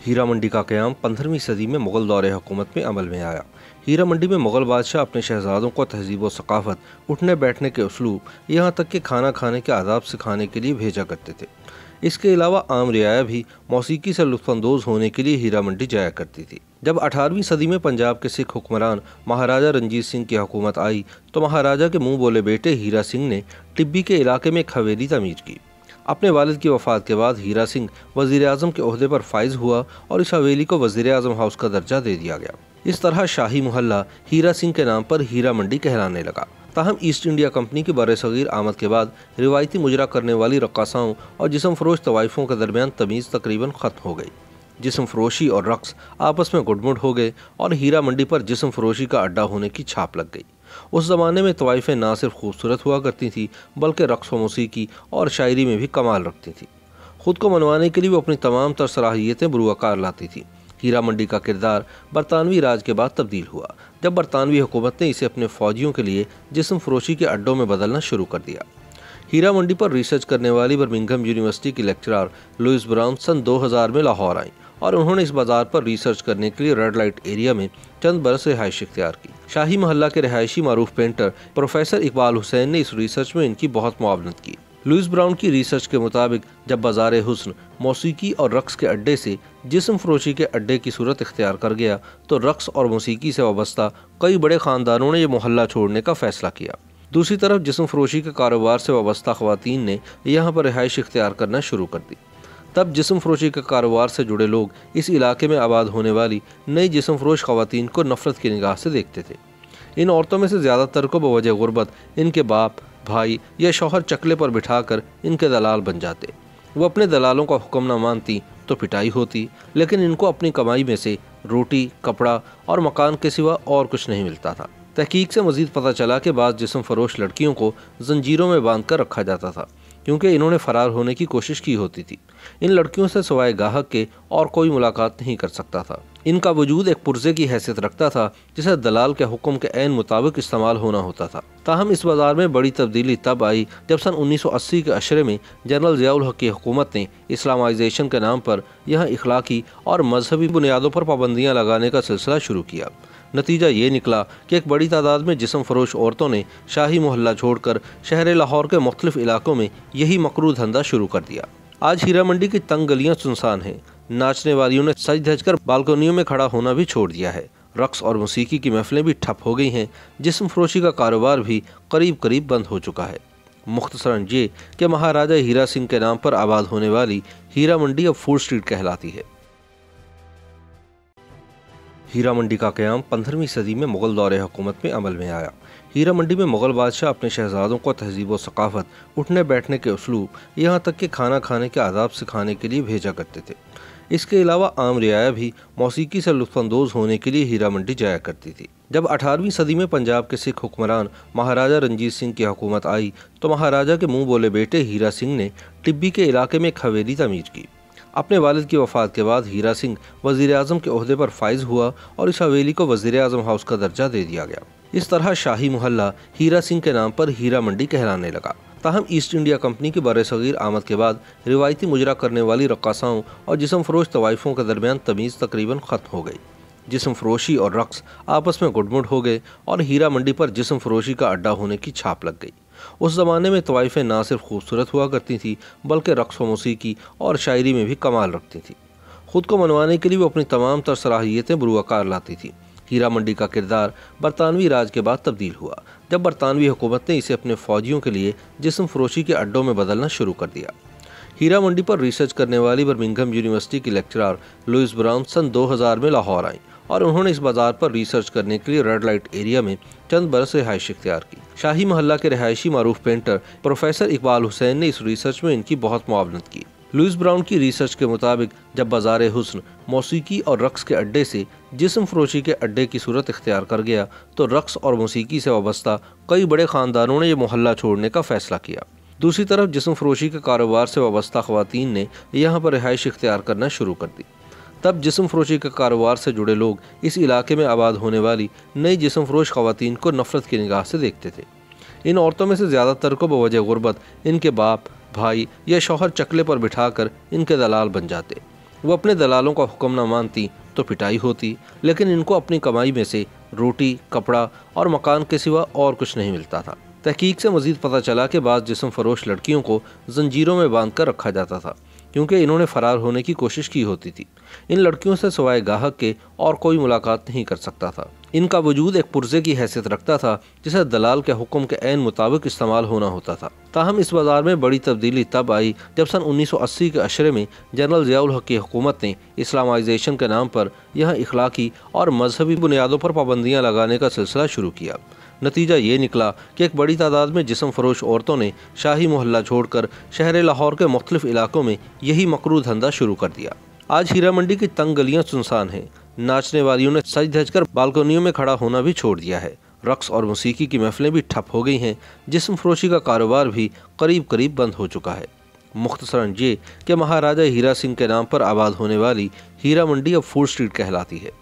हीरा मंडी का क़याम 15वीं सदी में मुग़ल दौरे हुकूमत में अमल में आया। हीरा मंडी में मुग़ल बादशाह अपने शहजादों को तहज़ीब व सक़ाफ़त, उठने बैठने के उसलूब, यहाँ तक कि खाना खाने के आदाब सिखाने के लिए भेजा करते थे। इसके अलावा आम रियाया भी मौसीकी से लुत्फ़अंदोज़ होने के लिए हीरा मंडी जाया करती थी। जब 18वीं सदी में पंजाब के सिख हुक्मरान महाराजा रणजीत सिंह की हुकूमत आई तो महाराजा के मुँह बोले बेटे हीरा सिंह ने टिब्बी के इलाके में एक हवेली तमीर की। अपने वालिद की वफ़ात के बाद हीरा सिंह वज़ीर आज़म के ओहदे पर फाइज हुआ और इस हवेली को वज़ीर आज़म हाउस का दर्जा दे दिया गया। इस तरह शाही मोहल्ला हीरा सिंह के नाम पर हीरा मंडी कहलाने लगा। ताहम ईस्ट इंडिया कंपनी की बरसग़ीर आमद के बाद रिवायती मुजरा करने वाली रक़्क़ासाओं और जिस्म फ़रोश तवाइफ़ों के दरमियान तमीज़ तकरीबन ख़त्म हो गई। जिस्म फ़रोशी और रक़्स आपस में गुडमुड हो गए और हीरा मंडी पर जिस्म फ़रोशी का अड्डा होने की छाप लग गई। उस ज़माने में तवाइफ़ें ना सिर्फ खूबसूरत हुआ करती थी बल्कि रक़्स व मौसीकी और शायरी में भी कमाल रखती थी। ख़ुद को मनवाने के लिए वो अपनी तमाम तर सलाहियतें बुरुआकार लाती थी। हीरा मंडी का किरदार बरतानवी राज के बाद तब्दील हुआ जब बरतानवी हुकूमत ने इसे अपने फ़ौजियों के लिए जिस्म फ़रोशी के अड्डों में बदलना शुरू कर दिया। हीरा मंडी पर रिसर्च करने वाली बर्मिंघम यूनिवर्सिटी की लेक्चरर लुइस ब्राउन सन 2000 में लाहौर आईं और उन्होंने इस बाज़ार पर रिसर्च करने के लिए रेड लाइट एरिया में चंद बरस रिहाइश इख्तियार की। शाही मोहल्ला के रिहायशी मारूफ पेंटर प्रोफेसर इकबाल हुसैन ने इस रिसर्च में इनकी बहुत मुआवनत की। लुइस ब्राउन की रिसर्च के मुताबिक जब बाज़ार हुस्न मौसीकी और रक़्स के अड्डे से जिस्म फ़रोशी के अड्डे की सूरत इख्तियार कर गया तो रक़्स और मौसीकी से वाबस्ता कई बड़े ख़ानदानों ने यह मोहल्ला छोड़ने का फ़ैसला किया। दूसरी तरफ जिस्म फ़रोशी के कारोबार से वाबस्ता ख़वातीन ने यहाँ पर रिहाइश इख्तियार करना शुरू कर दी। तब जिस्म फ़रोशी के कारोबार से जुड़े लोग इस इलाके में आबाद होने वाली नई जिस्म फ़रोश ख़वातीन को नफ़रत की निगाह से देखते थे। इन औरतों में से ज़्यादातर को बवजह गुर्बत इनके बाप, भाई या शौहर चकले पर बिठाकर इनके दलाल बन जाते। वो अपने दलालों का हुक्म न मानती तो पिटाई होती, लेकिन इनको अपनी कमाई में से रोटी, कपड़ा और मकान के सिवा और कुछ नहीं मिलता था। तहकीक से मज़ीद पता चला कि बाज़ जिस्म फ़रोश लड़कियों को जंजीरों में बांध कर रखा जाता था क्योंकि इन्होंने फ़रार होने की कोशिश की होती थी। इन लड़कियों से सिवाय गाहक के और कोई मुलाकात नहीं कर सकता था। इनका वजूद एक पुर्जे की हैसियत रखता था जिसे दलाल के हुक्म के ऐन मुताबिक इस्तेमाल होना होता था। ताहम इस बाज़ार में बड़ी तब्दीली तब आई जब सन 1980 के अशरे में जनरल ज़ियाउल हक़ की हुकूमत ने इस्लामाइजेशन के नाम पर यहाँ इखलाकी और मजहबी बुनियादों पर पाबंदियाँ लगाने का सिलसिला शुरू किया। नतीजा ये निकला कि एक बड़ी तादाद में जिस्म फ़रोश औरतों ने शाही मोहल्ला छोड़कर शहर लाहौर के मुख्तलिफ इलाकों में यही मकरू धंधा शुरू कर दिया। आज हीरा मंडी की तंग गलियाँ सुनसान हैं। नाचने वालियों ने सज धज कर बालकनियों में खड़ा होना भी छोड़ दिया है। रक़्स और मौसीकी की महफिलें भी ठप हो गई हैं। जिस्म फ़रोशी का कारोबार भी करीब करीब बंद हो चुका है। मुख्तसरन ये कि महाराजा हीरा सिंह के नाम पर आबाद होने वाली हीरा मंडी अब फूड स्ट्रीट कहलाती है। हीरा मंडी का क़याम 15वीं सदी में मुग़ल दौरे हुकूमत में अमल में आया। हीरा मंडी में मुग़ल बादशाह अपने शहजादों को तहज़ीब व सक़ाफ़त, उठने बैठने के उसलूब, यहाँ तक कि खाना खाने के आदाब सिखाने के लिए भेजा करते थे। इसके अलावा आम रियाया भी मौसीकी से लुत्फ़अंदोज़ होने के लिए हीरा मंडी जाया करती थी। जब 18वीं सदी में पंजाब के सिख हुक्मरान महाराजा रणजीत सिंह की हुकूमत आई तो महाराजा के मुँह बोले बेटे हीरा सिंह ने टिब्बी के इलाके में एक हवेली तमीर की। अपने वालिद की वफ़ात के बाद हीरा सिंह वज़ीर आज़म के ओहदे पर फाइज हुआ और इस हवेली को वज़ीर आज़म हाउस का दर्जा दे दिया गया। इस तरह शाही मोहल्ला हीरा सिंह के नाम पर हीरा मंडी कहलाने लगा। ताहम ईस्ट इंडिया कंपनी की बरसग़ीर आमद के बाद रिवायती मुजरा करने वाली रक़्क़ासाओं और जिस्म फ़रोश तवाइफ़ों के दरमियान तमीज़ तकरीबन ख़त्म हो गई। जिस्म फ़रोशी और रक़्स आपस में गुडमुड हो गए और हीरा मंडी पर जिस्म फ़रोशी का अड्डा होने की छाप लग गई। उस ज़माने में तवाइफ़ें ना सिर्फ खूबसूरत हुआ करती थी बल्कि रक़्स व मौसीकी और शायरी में भी कमाल रखती थी। ख़ुद को मनवाने के लिए वो अपनी तमाम तर सलाहियतें बुरुआकार लाती थी। हीरा मंडी का किरदार बरतानवी राज के बाद तब्दील हुआ जब बरतानवी हुकूमत ने इसे अपने फ़ौजियों के लिए जिस्म फ़रोशी के अड्डों में बदलना शुरू कर दिया। हीरा मंडी पर रिसर्च करने वाली बर्मिंघम यूनिवर्सिटी की लेक्चरर लुइस ब्राउन सन 2000 में लाहौर आईं और उन्होंने इस बाज़ार पर रिसर्च करने के लिए रेड लाइट एरिया में चंद बरस रिहाइश इख्तियार की। शाही मोहल्ला के रिहायशी मारूफ पेंटर प्रोफेसर इकबाल हुसैन ने इस रिसर्च में इनकी बहुत मुआवनत की। लुइस ब्राउन की रिसर्च के मुताबिक जब बाज़ार हुस्न मौसीकी और रक़्स के अड्डे से जिस्म फ़रोशी के अड्डे की सूरत इख्तियार कर गया तो रक़्स और मौसीकी से वाबस्ता कई बड़े ख़ानदानों ने यह मोहल्ला छोड़ने का फ़ैसला किया। दूसरी तरफ जिस्म फ़रोशी के कारोबार से वाबस्ता ख़वातीन ने यहाँ पर रिहाइश इख्तियार करना शुरू कर दी। तब जिस्म फ़रोशी के कारोबार से जुड़े लोग इस इलाके में आबाद होने वाली नई जिस्म फ़रोश ख़वातीन को नफ़रत की निगाह से देखते थे। इन औरतों में से ज़्यादातर को बवजह गुर्बत इनके बाप, भाई या शौहर चकले पर बिठाकर इनके दलाल बन जाते। वो अपने दलालों का हुक्म न मानती तो पिटाई होती, लेकिन इनको अपनी कमाई में से रोटी, कपड़ा और मकान के सिवा और कुछ नहीं मिलता था। तहकीक से मजीद पता चला कि बाज़ जिस्म फरोश लड़कियों को जंजीरों में बांध कर रखा जाता था, क्योंकि इन्होंने फरार होने की कोशिश की होती थी। इन लड़कियों से सिवाय गाहक के और कोई मुलाकात नहीं कर सकता था। इनका वजूद एक पुर्जे की हैसियत रखता था, जिसे दलाल के हुक्म के ऐन मुताबिक इस्तेमाल होना होता था। ताहम इस बाजार में बड़ी तब्दीली तब आई जब सन 1980 के अशरे में जनरल ज़ियाउल हक की हुकूमत ने इस्लामाइजेशन के नाम पर यहाँ इखलाकी और मजहबी बुनियादों पर पाबंदियाँ लगाने का सिलसिला शुरू किया। नतीजा ये निकला कि एक बड़ी तादाद में जिस्म फरोश औरतों ने शाही मोहल्ला छोड़कर शहर लाहौर के मुख्तलिफ इलाकों में यही मकरू धंधा शुरू कर दिया। आज हीरा मंडी की तंग गलियां सुनसान हैं। नाचने वालियों ने सज धज कर बालकनियों में खड़ा होना भी छोड़ दिया है। रक्स और मौसीकी की महफिलें भी ठप हो गई हैं। जिस्म फरोशी का कारोबार भी करीब करीब बंद हो चुका है। मुख्तसरन ये कि महाराजा हीरा सिंह के नाम पर आबाद होने वाली हीरा मंडी अब फूड स्ट्रीट कहलाती है।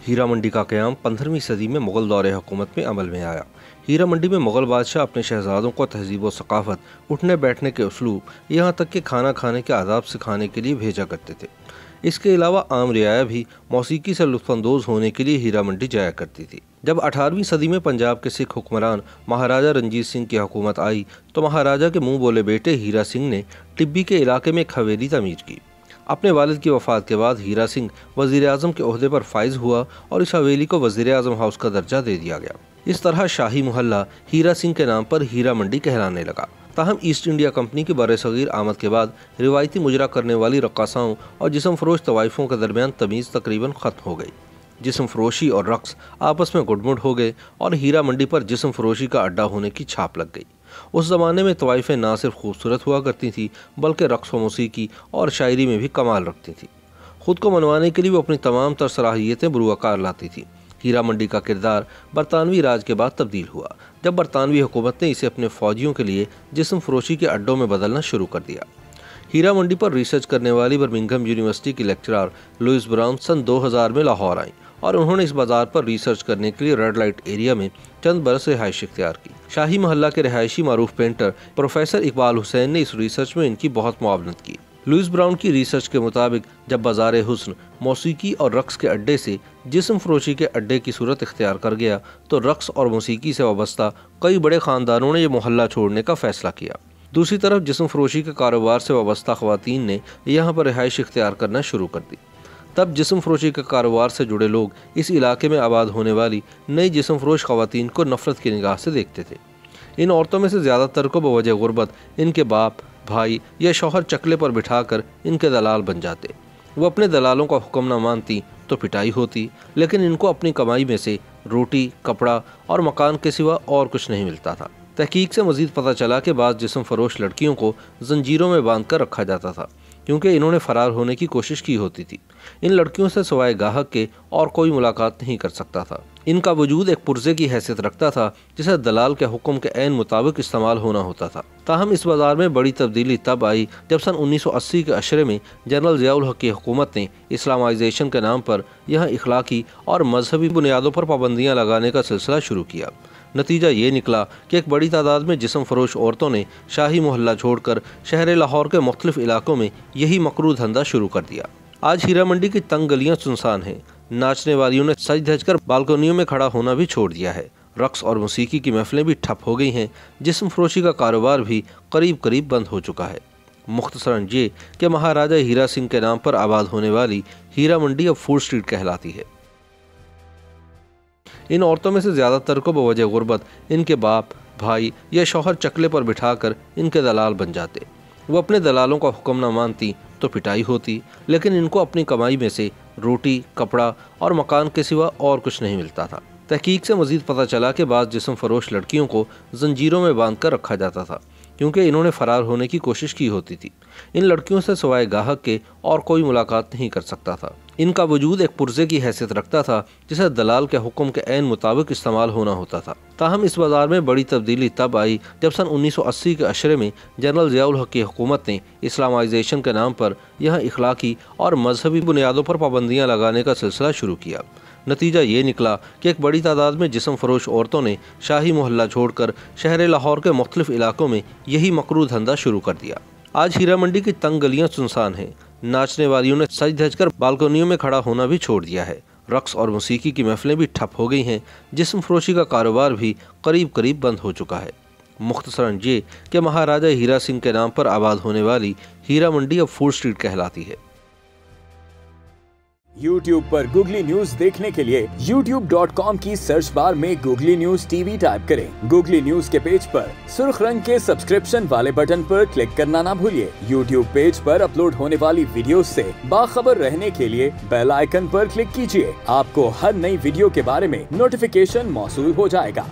हीरा मंडी का क़याम 15वीं सदी में मुग़ल दौरे हुकूमत में अमल में आया। हीरा मंडी में मुग़ल बादशाह अपने शहजादों को तहजीब व सकाफ़त, उठने बैठने के उसलूब, यहाँ तक कि खाना खाने के आदाब सिखाने के लिए भेजा करते थे। इसके अलावा आम रियाया भी मौसीकी से लुत्फ़अंदोज़ होने के लिए हीरा मंडी जाया करती थी। जब 18वीं सदी में पंजाब के सिख हुक्मरान महाराजा रंजीत सिंह की हुकूमत आई तो महाराजा के मुँह बोले बेटे हीरा सिंह ने टिब्बी के इलाके में एक हवेली तमीर की। अपने वालिद की वफ़ात के बाद हीरा सिंह वज़ीर आज़म के ओहदे पर फाइज हुआ और इस हवेली को वज़ीर आज़म हाउस का दर्जा दे दिया गया। इस तरह शाही मोहल्ला हीरा सिंह के नाम पर हीरा मंडी कहलाने लगा। ताहम ईस्ट इंडिया कंपनी की बरसगीर आमद के बाद रिवायती मुजरा करने वाली रक्कासाओं और जिस्म फरोश तवाइफ़ों के दरमियान तमीज़ तकरीबन ख़त्म हो गई। जिस्म फरोशी और रक्स आपस में गुडमुड हो गए और हीरा मंडी पर जिस्म फरोशी का अड्डा होने की छाप लग गई। उस ज़माने में तवाइफ़ें ना सिर्फ खूबसूरत हुआ करती थीं बल्कि रक्स व मौसीकी और शायरी में भी कमाल रखती थीं। ख़ुद को मनवाने के लिए वो अपनी तमाम तर सलाहियतें बुरुआकार लाती थीं। हीरा मंडी का किरदार बरतानवी राज के बाद तब्दील हुआ, जब बरतानवी हुकूमत ने इसे अपने फ़ौजियों के लिए जिस्म फरोशी के अड्डों में बदलना शुरू कर दिया। हीरा मंडी पर रिसर्च करने वाली बर्मिंघम यूनिवर्सिटी की लेक्चरर लुइस ब्राउन सन 2000 में लाहौर आईं और उन्होंने इस बाजार पर रिसर्च करने के लिए रेड लाइट एरिया में चंद बरस रिहाइश इख्तियार की। शाही मोहल्ला के रिहायशी मारूफ पेंटर प्रोफेसर इकबाल हुसैन ने इस रिसर्च में इनकी बहुत मुआवनत की। लुइस ब्राउन की रिसर्च के मुताबिक जब बाजार हुस्न मौसीकी और रक्स के अड्डे से जिस्म फरोशी के अड्डे की सूरत इख्तियार कर गया तो रक्स और मौसीकी से वाबस्ता कई बड़े ख़ानदानों ने यह मोहल्ला छोड़ने का फैसला किया। दूसरी तरफ जिस्म फरोशी के कारोबार से वाबस्ता ख़वातीन ने यहाँ पर रिहाइश इख्तियार करना शुरू कर दी। तब जिस्म फरोशी के कारोबार से जुड़े लोग इस इलाके में आबाद होने वाली नई जिस्म फरोश ख़वातीन को नफ़रत की निगाह से देखते थे। इन औरतों में से ज़्यादातर को बवजह गुर्बत इनके बाप, भाई या शौहर चकले पर बिठाकर इनके दलाल बन जाते। वो अपने दलालों का हुक्म न मानती तो पिटाई होती, लेकिन इनको अपनी कमाई में से रोटी, कपड़ा और मकान के सिवा और कुछ नहीं मिलता था। तहकीक से मज़ीद पता चला कि बाज़ जिस्म फरोश लड़कियों को जंजीरों में बांध कर रखा जाता था, क्योंकि इन्होंने फरार होने की कोशिश की होती थी। इन लड़कियों से सिवाय गाहक के और कोई मुलाकात नहीं कर सकता था। इनका वजूद एक पुर्जे की हैसियत रखता था, जिसे दलाल के हुक्म के ऐन मुताबिक इस्तेमाल होना होता था। ताहम इस बाजार में बड़ी तब्दीली तब आई जब सन 1980 के अशरे में जनरल ज़ियाउल हक की हुकूमत ने इस्लामाइजेशन के नाम पर यहाँ इखलाकी और मजहबी बुनियादों पर पाबंदियाँ लगाने का सिलसिला शुरू किया। नतीजा ये निकला कि एक बड़ी तादाद में जिस्म फरोश औरतों ने शाही मोहल्ला छोड़कर शहर लाहौर के मुख्तलिफ इलाकों में यही मकरू धंधा शुरू कर दिया। आज हीरा मंडी की तंग गलियां सुनसान हैं। नाचने वालियों ने सज धज कर बालकनियों में खड़ा होना भी छोड़ दिया है। रक्स और मौसीकी की महफिलें भी ठप हो गई हैं। जिस्म फरोशी का कारोबार भी करीब करीब बंद हो चुका है। मुख्तसरन ये कि महाराजा हीरा सिंह के नाम पर आबाद होने वाली हीरा मंडी अब फूड स्ट्रीट कहलाती है। इन औरतों में से ज़्यादातर को बवजह गुर्बत इनके बाप, भाई या शौहर चकले पर बिठाकर इनके दलाल बन जाते। वो अपने दलालों का हुक्म न मानती तो पिटाई होती, लेकिन इनको अपनी कमाई में से रोटी, कपड़ा और मकान के सिवा और कुछ नहीं मिलता था। तहकीक से मज़ीद पता चला कि बाज़ जिस्म फरोश लड़कियों को जंजीरों में बांध कर रखा जाता था, क्योंकि इन्होंने फरार होने की कोशिश की होती थी। इन लड़कियों से सिवाय गाहक के और कोई मुलाकात नहीं कर सकता था। इनका वजूद एक पुर्जे की हैसियत रखता था, जिसे दलाल के हुक्म के ऐन मुताबिक इस्तेमाल होना होता था। ताहम इस बाजार में बड़ी तब्दीली तब आई जब सन 1980 के अशरे में जनरल ज़ियाउल हक की हुकूमत ने इस्लामाइजेशन के नाम पर यहाँ इखलाकी और मजहबी बुनियादों पर पाबंदियाँ लगाने का सिलसिला शुरू किया। नतीजा ये निकला कि एक बड़ी तादाद में जिस्म फरोश औरतों ने शाही मोहल्ला छोड़कर शहर लाहौर के मुख्तलिफ इलाकों में यही मकरू धंधा शुरू कर दिया। आज हीरा मंडी की तंग गलियां सुनसान हैं। नाचने वालियों ने सज धज कर बालकनियों में खड़ा होना भी छोड़ दिया है। रक्स और मौसीकी की महफिलें भी ठप हो गई हैं। जिस्म फरोशी का कारोबार भी करीब करीब बंद हो चुका है। मुख्तसरन ये कि महाराजा हीरा सिंह के नाम पर आबाद होने वाली हीरा मंडी अब फूड स्ट्रीट कहलाती है। YouTube पर गूगली न्यूज देखने के लिए youtube.com की सर्च बार में गूगली न्यूज टीवी टाइप करें। गूगली न्यूज के पेज पर सुर्ख रंग के सब्सक्रिप्शन वाले बटन पर क्लिक करना ना भूलिए। YouTube पेज पर अपलोड होने वाली वीडियोस से बाखबर रहने के लिए बेल आइकन पर क्लिक कीजिए। आपको हर नई वीडियो के बारे में नोटिफिकेशन मौसूल हो जाएगा।